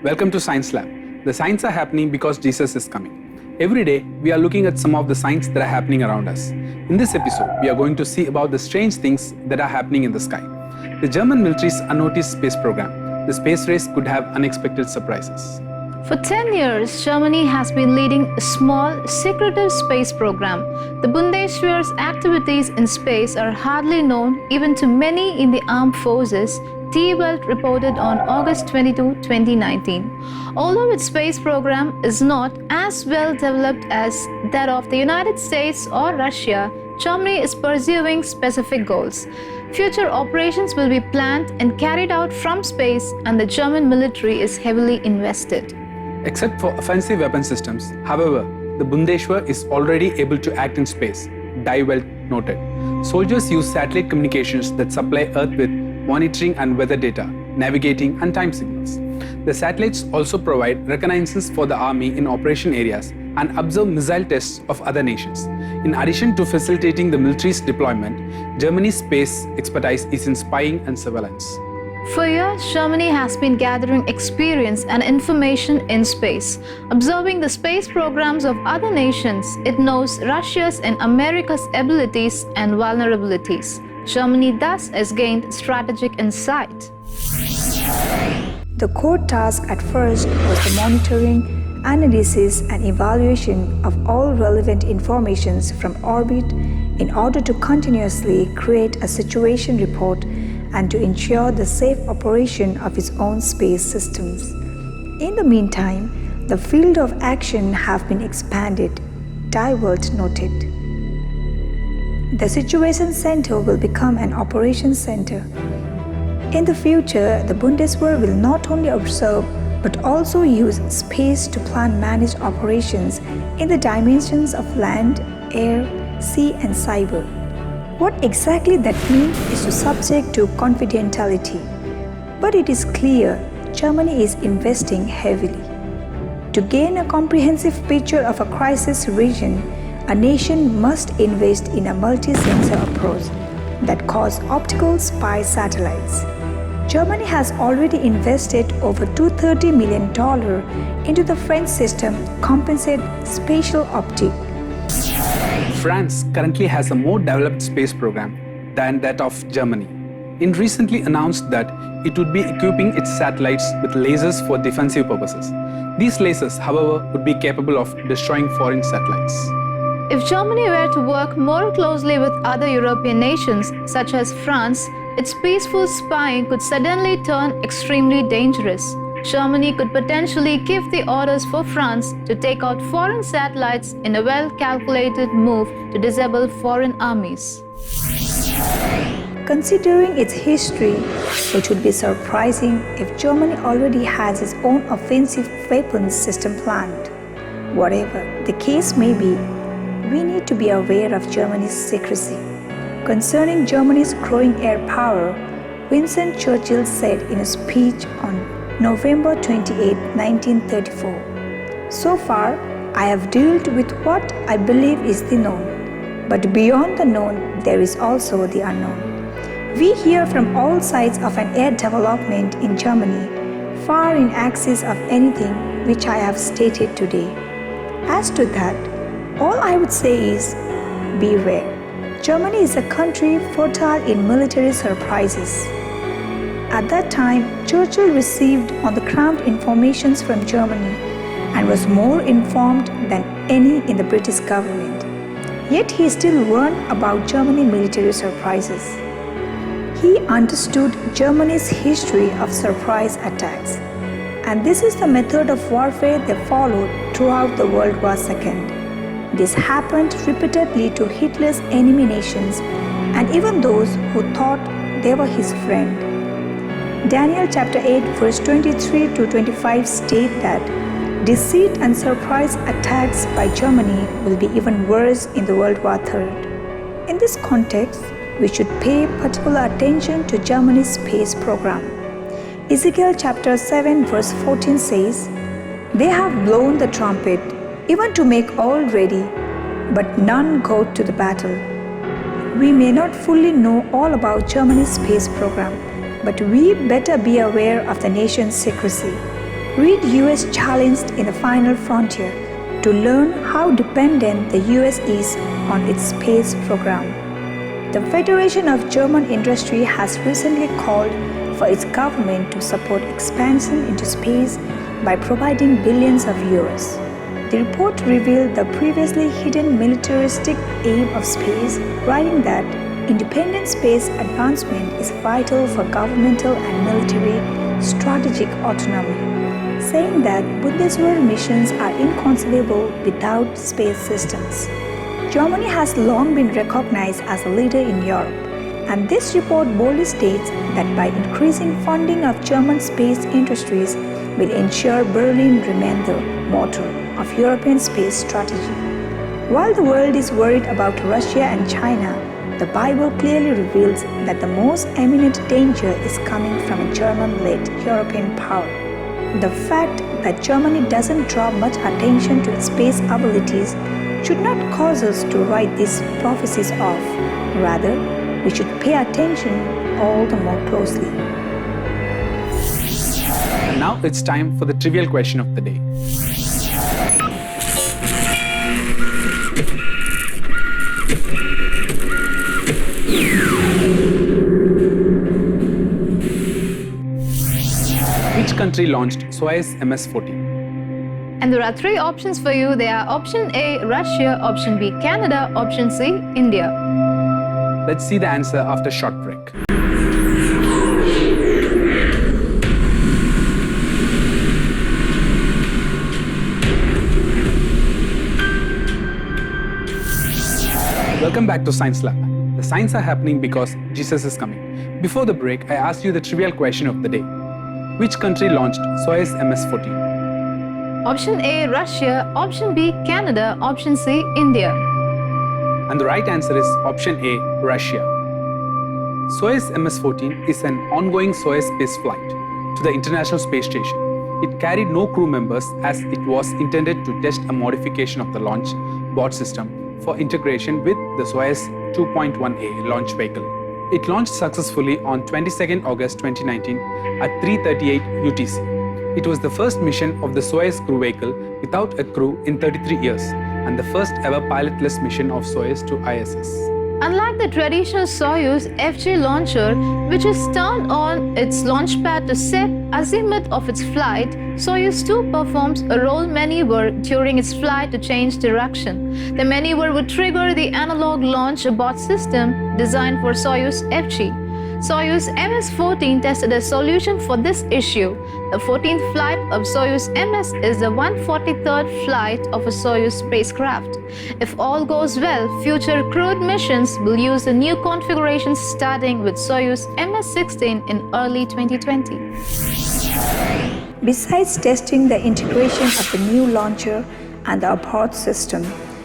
Welcome to Science Lab. The signs are happening because Jesus is coming. Every day, we are looking at some of the signs that are happening around us. In this episode, we are going to see about the strange things that are happening in the sky. The German military's unnoticed space program. The space race could have unexpected surprises. For 10 years, Germany has been leading a small, secretive space program. The Bundeswehr's activities in space are hardly known even to many in the armed forces, Die Welt reported on August 22, 2019. Although its space program is not as well developed as that of the United States or Russia, Germany is pursuing specific goals. Future operations will be planned and carried out from space, and the German military is heavily invested. Except for offensive weapon systems, however, the Bundeswehr is already able to act in space, Die Welt noted. Soldiers use satellite communications that supply Earth with monitoring and weather data, navigating and time signals. The satellites also provide reconnaissance for the army in operation areas and observe missile tests of other nations. In addition to facilitating the military's deployment, Germany's space expertise is in spying and surveillance. For years, Germany has been gathering experience and information in space. Observing the space programs of other nations, it knows Russia's and America's abilities and vulnerabilities. Germany thus has gained strategic insight. The core task at first was the monitoring, analysis and evaluation of all relevant informations from orbit in order to continuously create a situation report and to ensure the safe operation of its own space systems. In the meantime, the field of action have been expanded, Die Welt noted. The Situation Center will become an Operations Center. In the future, the Bundeswehr will not only observe but also use space to plan managed operations in the dimensions of land, air, sea and cyber. What exactly that means is subject to confidentiality, but it is clear Germany is investing heavily. To gain a comprehensive picture of a crisis region, a nation must invest in a multi-sensor approach that calls optical spy satellites. Germany has already invested over $230 million into the French system Compensat Spatial Optique. France currently has a more developed space program than that of Germany. It recently announced that it would be equipping its satellites with lasers for defensive purposes. These lasers, however, would be capable of destroying foreign satellites. If Germany were to work more closely with other European nations, such as France, its peaceful spying could suddenly turn extremely dangerous. Germany could potentially give the orders for France to take out foreign satellites in a well-calculated move to disable foreign armies. Considering its history, it would be surprising if Germany already has its own offensive weapons system planned. Whatever the case may be, we need to be aware of Germany's secrecy. Concerning Germany's growing air power, Winston Churchill said in a speech on November 28, 1934, "So far, I have dealt with what I believe is the known, but beyond the known, there is also the unknown." We hear from all sides of an air development in Germany, far in excess of anything which I have stated today. As to that, all I would say is, beware. Germany is a country fertile in military surprises. At that time, Churchill received on-the-ground informations from Germany and was more informed than any in the British government. Yet he still warned about Germany's military surprises. He understood Germany's history of surprise attacks, and this is the method of warfare they followed throughout the World War II. This happened repeatedly to Hitler's enemy nations and even those who thought they were his friend. Daniel chapter 8 verse 23 to 25 state that deceit and surprise attacks by Germany will be even worse in the World War III. In this context, we should pay particular attention to Germany's space program. Ezekiel chapter 7 verse 14 says, "They have blown the trumpet, even to make all ready, but none go to the battle." We may not fully know all about Germany's space program, but we better be aware of the nation's secrecy. Read US Challenged in the Final Frontier to learn how dependent the US is on its space program. The Federation of German Industry has recently called for its government to support expansion into space by providing billions of euros. The report revealed the previously hidden militaristic aim of space, writing that independent space advancement is vital for governmental and military strategic autonomy, saying that Bundeswehr missions are inconceivable without space systems. Germany has long been recognized as a leader in Europe, and this report boldly states that by increasing funding of German space industries will ensure Berlin remain the motor of European space strategy. While the world is worried about Russia and China, the Bible clearly reveals that the most imminent danger is coming from a German-led European power. The fact that Germany doesn't draw much attention to its space abilities should not cause us to write these prophecies off. Rather, we should pay attention all the more closely. And now it's time for the trivial question of the day. Which country launched Soyuz MS-14? And there are three options for you. They are option A, Russia, option B, Canada, option C, India. Let's see the answer after a short break. Welcome back to Science Lab. The science are happening because Jesus is coming. Before the break, I asked you the trivial question of the day. Which country launched Soyuz MS-14? Option A, Russia, option B, Canada, option C, India. And the right answer is option A, Russia. Soyuz MS-14 is an ongoing Soyuz space flight to the International Space Station. It carried no crew members as it was intended to test a modification of the launch board system for integration with the Soyuz 2.1A launch vehicle. It launched successfully on 22nd August 2019 at 3:38 UTC. It was the first mission of the Soyuz crew vehicle without a crew in 33 years and the first ever pilotless mission of Soyuz to ISS. Unlike the traditional Soyuz FG launcher, which is turned on its launch pad to set azimuth of its flight, Soyuz 2 performs a roll maneuver during its flight to change direction. The maneuver would trigger the analog launch abort system designed for Soyuz FG. Soyuz MS-14 tested a solution for this issue. The 14th flight of Soyuz MS is the 143rd flight of a Soyuz spacecraft. If all goes well, future crewed missions will use the new configuration starting with Soyuz MS-16 in early 2020. Besides testing the integration of the new launcher and the abort system,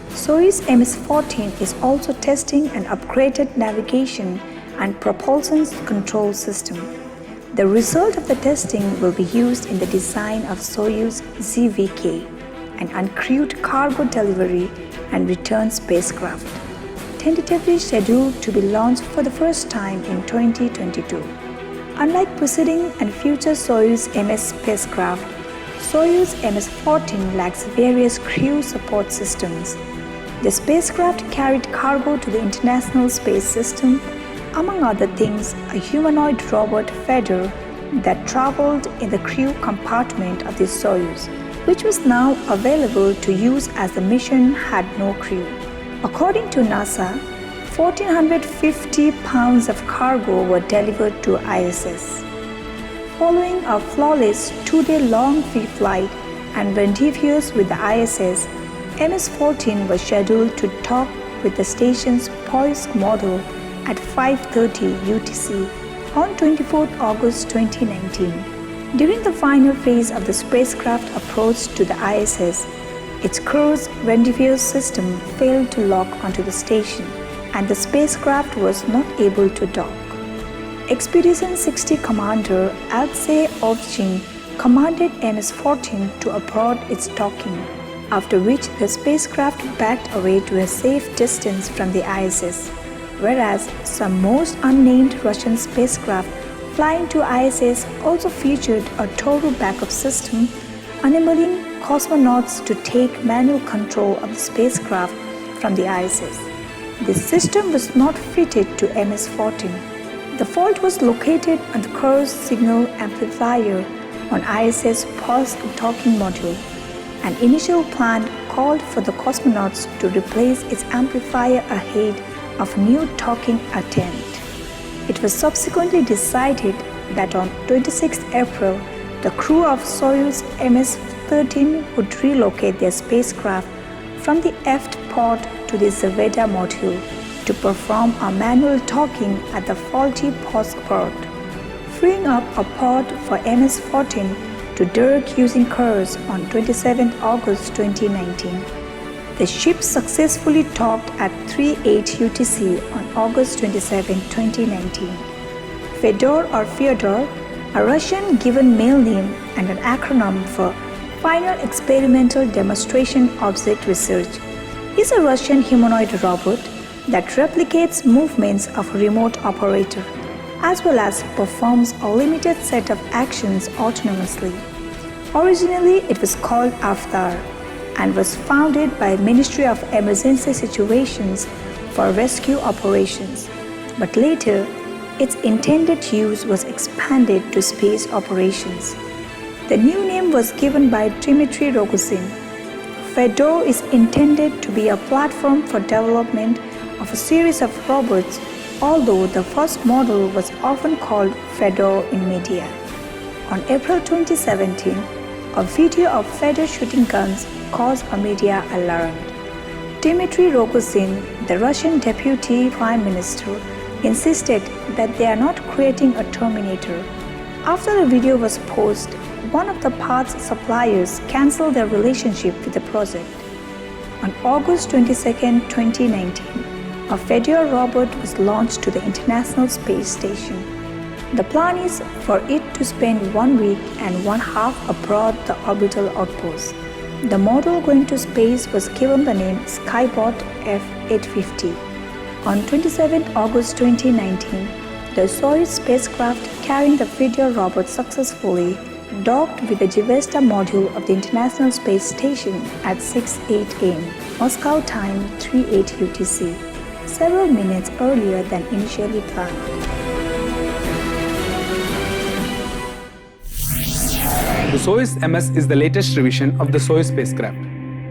Soyuz MS-14 is also testing an upgraded navigation and propulsion control system. The result of the testing will be used in the design of Soyuz ZVK, an uncrewed cargo delivery and return spacecraft, tentatively scheduled to be launched for the first time in 2022. Unlike preceding and future Soyuz MS spacecraft, Soyuz MS-14 lacks various crew support systems. The spacecraft carried cargo to the International Space System, among other things, a humanoid robot Fedor that traveled in the crew compartment of the Soyuz, which was now available to use as the mission had no crew. According to NASA, 1,450 pounds of cargo were delivered to ISS. Following a flawless 2-day-long free flight and rendezvous with the ISS, MS-14 was scheduled to dock with the station's Poisk module at 5:30 UTC on 24 August 2019. During the final phase of the spacecraft approach to the ISS, its crew's rendezvous system failed to lock onto the station and the spacecraft was not able to dock. Expedition 60 Commander Alexei Ovchin commanded MS-14 to abort its docking, after which the spacecraft backed away to a safe distance from the ISS. Whereas some most unnamed Russian spacecraft flying to ISS also featured a total backup system enabling cosmonauts to take manual control of the spacecraft from the ISS. This system was not fitted to MS-14. The fault was located on the Kurs signal amplifier on ISS post-docking module. An initial plan called for the cosmonauts to replace its amplifier ahead of a new docking attempt. It was subsequently decided that on 26 April, the crew of Soyuz MS-13 would relocate their spacecraft from the aft pod to the Zvezda module to perform a manual docking at the faulty post pod, freeing up a pod for MS-14 to dock using Kurs on 27 August 2019. The ship successfully docked at 3:08 UTC on August 27, 2019. Fedor or Fyodor, a Russian given male name and an acronym for Final Experimental Demonstration Object Research, is a Russian humanoid robot that replicates movements of a remote operator, as well as performs a limited set of actions autonomously. Originally, it was called Avtar and was founded by Ministry of Emergency Situations for rescue operations, but later its intended use was expanded to space operations. The new name was given by Dmitry Rogozin. Fedor is intended to be a platform for development of a series of robots, although the first model was often called Fedor in media. On April 2017, a video of Fedor shooting guns caused a media alarm. Dmitry Rogozin, the Russian deputy prime minister, insisted that they are not creating a Terminator. After the video was posted, one of the parts suppliers cancelled their relationship with the project. On August 22, 2019, a Fedor robot was launched to the International Space Station. The plan is for it to spend 1 week and one half aboard the orbital outpost. The model going to space was given the name Skybot F-850. On 27 August 2019, the Soyuz spacecraft carrying the Fedor robot successfully docked with the Zvezda module of the International Space Station at 6:08 am, Moscow time 3:08 UTC, several minutes earlier than initially planned. The Soyuz MS is the latest revision of the Soyuz spacecraft.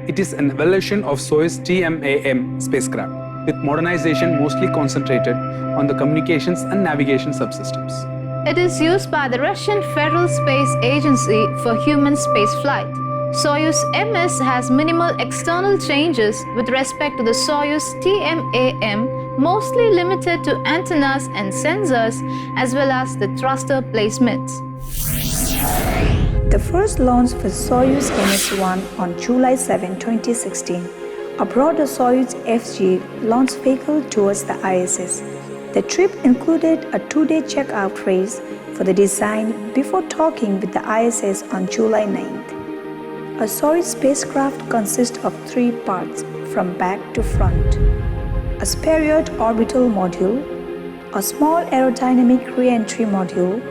It is an evolution of Soyuz TMAM spacecraft, with modernization mostly concentrated on the communications and navigation subsystems. It is used by the Russian Federal Space Agency for human spaceflight. Soyuz MS has minimal external changes with respect to the Soyuz TMAM, mostly limited to antennas and sensors, as well as the thruster placements. The first launch was Soyuz MS-1 on July 7, 2016, aboard the Soyuz FG launch vehicle towards the ISS. The trip included a 2-day checkout race for the design before docking with the ISS on July 9th. A Soyuz spacecraft consists of 3 parts from back to front: a Spearhead orbital module, a small aerodynamic re-entry module,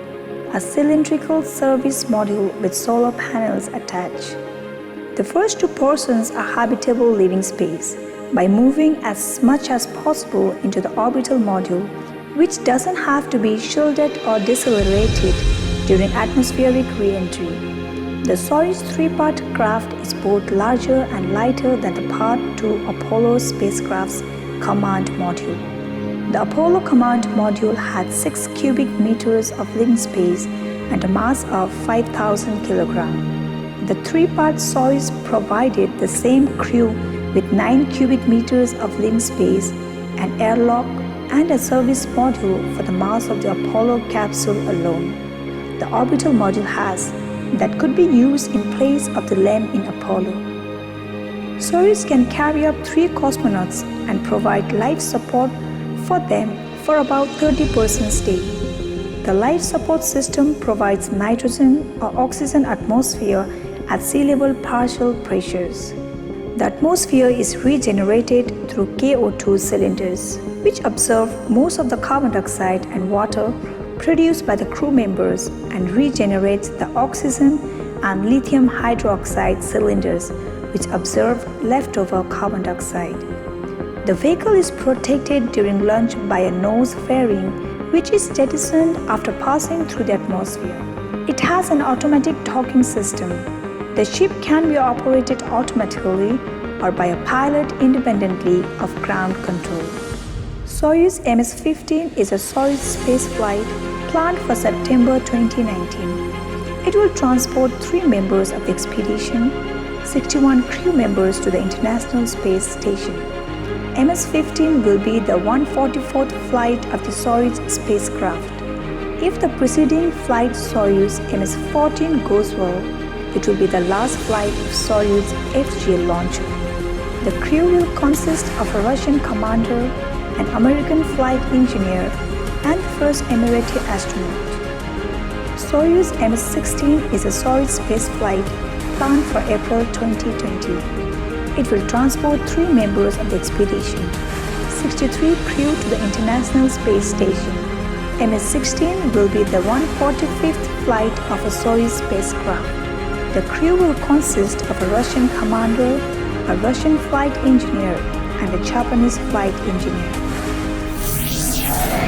a cylindrical service module with solar panels attached. The first 2 portions are habitable living space by moving as much as possible into the orbital module, which doesn't have to be shielded or decelerated during atmospheric re-entry. The Soyuz 3-part craft is both larger and lighter than the Part 2 Apollo spacecraft's command module. The Apollo command module had 6 cubic meters of living space and a mass of 5,000 kilograms. The 3-part Soyuz provided the same crew with 9 cubic meters of living space, an airlock, and a service module for the mass of the Apollo capsule alone. The orbital module has that could be used in place of the LEM in Apollo. Soyuz can carry up 3 cosmonauts and provide life support for them for about 30% stay. The life support system provides nitrogen or oxygen atmosphere at sea level partial pressures. The atmosphere is regenerated through KO2 cylinders, which absorb most of the carbon dioxide and water produced by the crew members and regenerates the oxygen and lithium hydroxide cylinders which absorb leftover carbon dioxide. The vehicle is protected during launch by a nose fairing which is jettisoned after passing through the atmosphere. It has an automatic docking system. The ship can be operated automatically or by a pilot independently of ground control. Soyuz MS-15 is a Soyuz spaceflight planned for September 2019. It will transport 3 members of the expedition, 61 crew members to the International Space Station. MS-15 will be the 144th flight of the Soyuz spacecraft. If the preceding flight Soyuz MS-14 goes well, it will be the last flight of Soyuz FGL launcher. The crew will consist of a Russian commander, an American flight engineer, and the first Emirati astronaut. Soyuz MS-16 is a Soyuz spaceflight planned for April 2020. It will transport 3 members of the expedition, 63 crew to the International Space Station. MS-16 will be the 145th flight of a Soyuz spacecraft. The crew will consist of a Russian commander, a Russian flight engineer, and a Japanese flight engineer.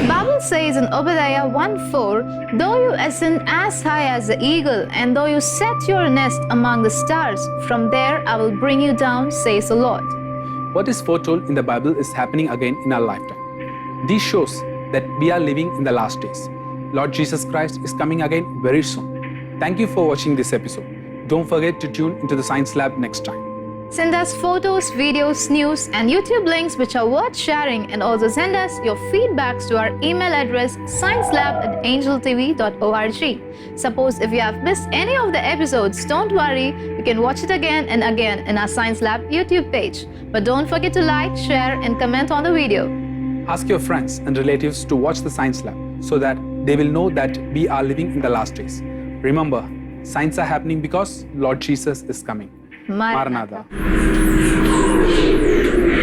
Bible says in Obadiah 1:4, though you ascend as high as the eagle, and though you set your nest among the stars, from there I will bring you down, says the Lord. What is foretold in the Bible is happening again in our lifetime. This shows that we are living in the last days. Lord Jesus Christ is coming again very soon. Thank you for watching this episode. Don't forget to tune into the Science Lab next time. Send us photos, videos, news, and YouTube links which are worth sharing, and also send us your feedbacks to our email address sciencelab@angeltv.org. Suppose if you have missed any of the episodes, don't worry, you can watch it again and again in our Science Lab YouTube page. But don't forget to like, share, and comment on the video. Ask your friends and relatives to watch the Science Lab so that they will know that we are living in the last days. Remember, signs are happening because Lord Jesus is coming. Maranatha. Maranatha.